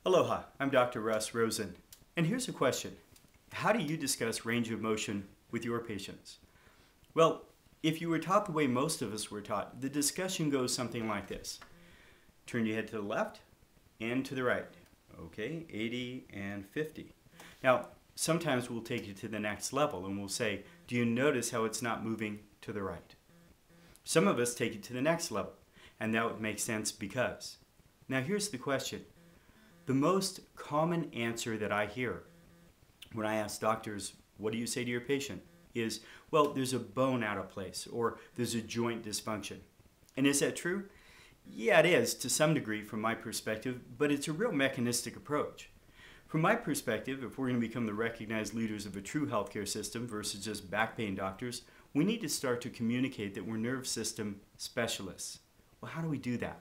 Aloha, I'm Dr. Russ Rosen, and here's a question. How do you discuss range of motion with your patients? Well, if you were taught the way most of us were taught, the discussion goes something like this. Turn your head to the left and to the right. Okay, 80 and 50. Now, sometimes we'll take it to the next level and we'll say, do you notice how it's not moving to the right? Some of us take it to the next level, and that would make sense because. Now here's the question. The most common answer that I hear when I ask doctors, what do you say to your patient? Is, well, there's a bone out of place or there's a joint dysfunction. And is that true? Yeah, it is to some degree from my perspective, but it's a real mechanistic approach. From my perspective, if we're going to become the recognized leaders of a true healthcare system versus just back pain doctors, we need to start to communicate that we're nerve system specialists. Well, how do we do that?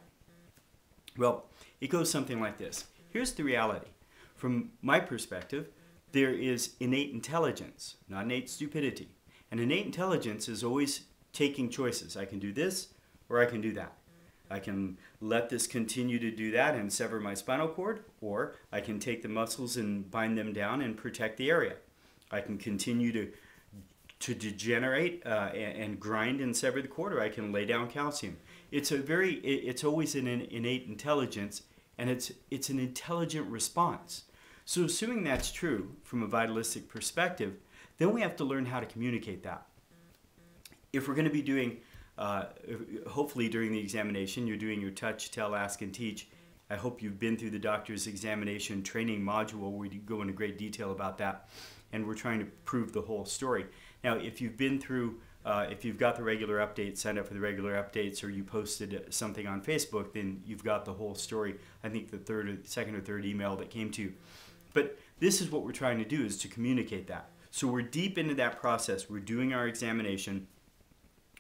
Well, it goes something like this. Here's the reality. From my perspective, there is innate intelligence, not innate stupidity. And innate intelligence is always taking choices. I can do this or I can do that. I can let this continue to do that and sever my spinal cord, or I can take the muscles and bind them down and protect the area. I can continue to degenerate and grind and sever the cord, or I can lay down calcium. It's always an innate intelligence, and it's an intelligent response. So assuming that's true from a vitalistic perspective, then we have to learn how to communicate that. If we're going to be doing, hopefully during the examination, you're doing your touch, tell, ask, and teach. I hope you've been through the doctor's examination training module where we go into great detail about that, and we're trying to prove the whole story. Now, if you've been through, if you've got the regular updates, signed up for the regular updates, or you posted something on Facebook, then you've got the whole story. I think the second or third email that came to you. But this is what we're trying to do, is to communicate that. So we're deep into that process. We're doing our examination.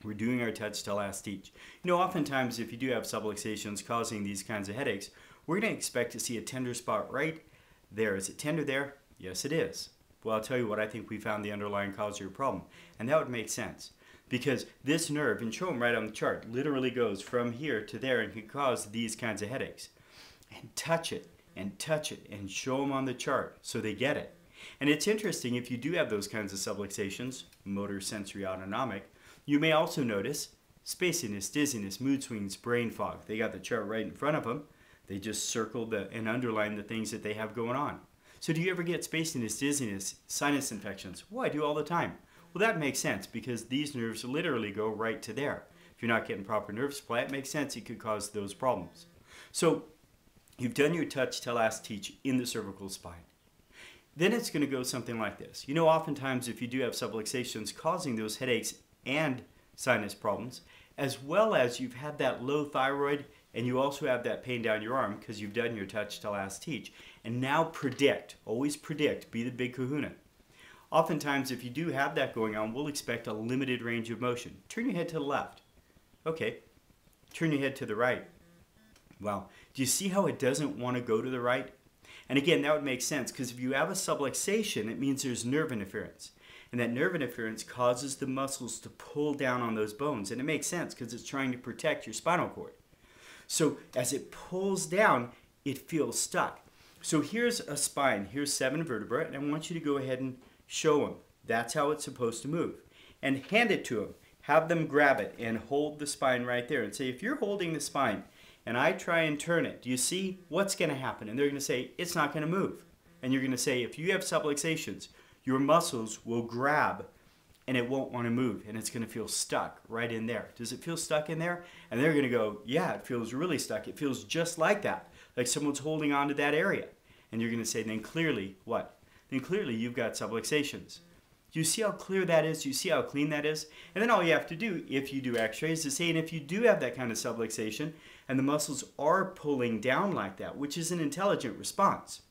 We're doing our touch, tell, ask, teach. You know, oftentimes if you do have subluxations causing these kinds of headaches, we're going to expect to see a tender spot right there. Is it tender there? Yes, it is. Well, I'll tell you what, I think we found the underlying cause of your problem. And that would make sense. Because this nerve, and show them right on the chart, literally goes from here to there and can cause these kinds of headaches. And touch it, and show them on the chart so they get it. And it's interesting, if you do have those kinds of subluxations, motor, sensory, autonomic, you may also notice spaciness, dizziness, mood swings, brain fog. They got the chart right in front of them. They just circled and underlined the things that they have going on. So do you ever get spaciness, dizziness, sinus infections? Well, I do all the time. Well, that makes sense because these nerves literally go right to there. If you're not getting proper nerve supply, it makes sense it could cause those problems. So you've done your touch, tell, ask, teach in the cervical spine. Then it's going to go something like this. You know, oftentimes if you do have subluxations causing those headaches and sinus problems, as well as you've had that low thyroid and you also have that pain down your arm because you've done your touch, tell, ask, teach. And now predict, always predict, be the big kahuna. Oftentimes if you do have that going on, we'll expect a limited range of motion. Turn your head to the left. Okay, turn your head to the right. Wow, do you see how it doesn't want to go to the right? And again, that would make sense because if you have a subluxation, it means there's nerve interference. And that nerve interference causes the muscles to pull down on those bones. And it makes sense because it's trying to protect your spinal cord. So as it pulls down, it feels stuck. So here's a spine. Here's 7 vertebrae. And I want you to go ahead and show them. That's how it's supposed to move. And hand it to them. Have them grab it and hold the spine right there. And say, if you're holding the spine and I try and turn it, do you see what's going to happen? And they're going to say, it's not going to move. And you're going to say, if you have subluxations, your muscles will grab and it won't want to move and it's going to feel stuck right in there. Does it feel stuck in there? And they're going to go, yeah, it feels really stuck. It feels just like that, like someone's holding on to that area. And you're going to say, then clearly what? Then clearly you've got subluxations. Do you see how clear that is? Do you see how clean that is? And then all you have to do, if you do x-rays, is say, and if you do have that kind of subluxation and the muscles are pulling down like that, which is an intelligent response,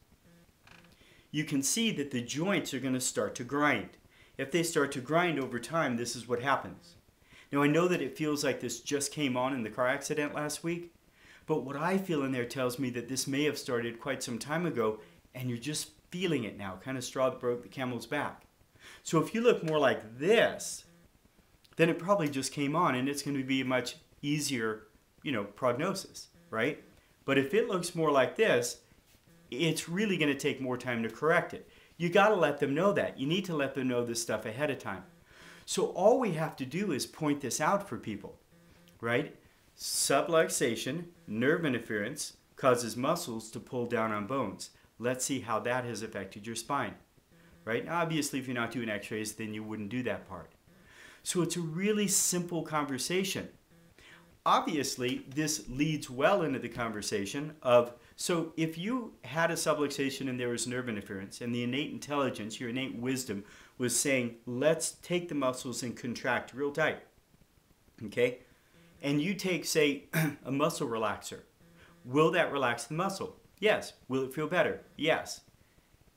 you can see that the joints are going to start to grind. If they start to grind over time, this is what happens. Now I know that it feels like this just came on in the car accident last week, but what I feel in there tells me that this may have started quite some time ago and you're just feeling it now, kind of straw that broke the camel's back. So if you look more like this, then it probably just came on and it's going to be a much easier, prognosis, right? But if it looks more like this, it's really going to take more time to correct it. You got to let them know that. You need to let them know this stuff ahead of time. So all we have to do is point this out for people, right? Subluxation, nerve interference, causes muscles to pull down on bones. Let's see how that has affected your spine, right? Now, obviously, if you're not doing x-rays, then you wouldn't do that part. So it's a really simple conversation. Obviously, this leads well into the conversation of, so if you had a subluxation and there was nerve interference and the innate intelligence, your innate wisdom was saying, let's take the muscles and contract real tight, okay? And you take, say, a muscle relaxer. Will that relax the muscle? Yes. Will it feel better? Yes.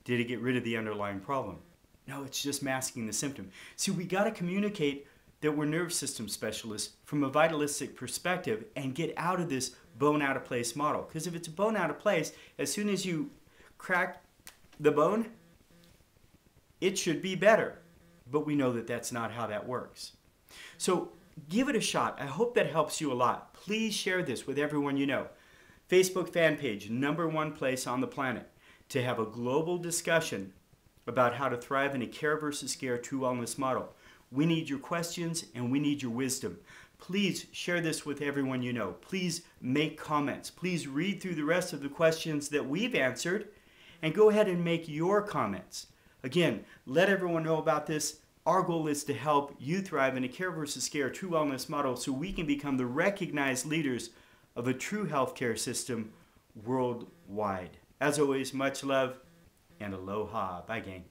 Did it get rid of the underlying problem? No, it's just masking the symptom. See, we got to communicate that we're nerve system specialists from a vitalistic perspective and get out of this bone out of place model. Because if it's a bone out of place, as soon as you crack the bone, it should be better. But we know that that's not how that works. So give it a shot. I hope that helps you a lot. Please share this with everyone you know. Facebook fan page, #1 place on the planet, to have a global discussion about how to thrive in a care versus scare true wellness model. We need your questions and we need your wisdom. Please share this with everyone you know. Please make comments. Please read through the rest of the questions that we've answered and go ahead and make your comments. Again, let everyone know about this. Our goal is to help you thrive in a care versus scare true wellness model so we can become the recognized leaders of a true healthcare system worldwide. As always, much love and aloha. Bye, gang.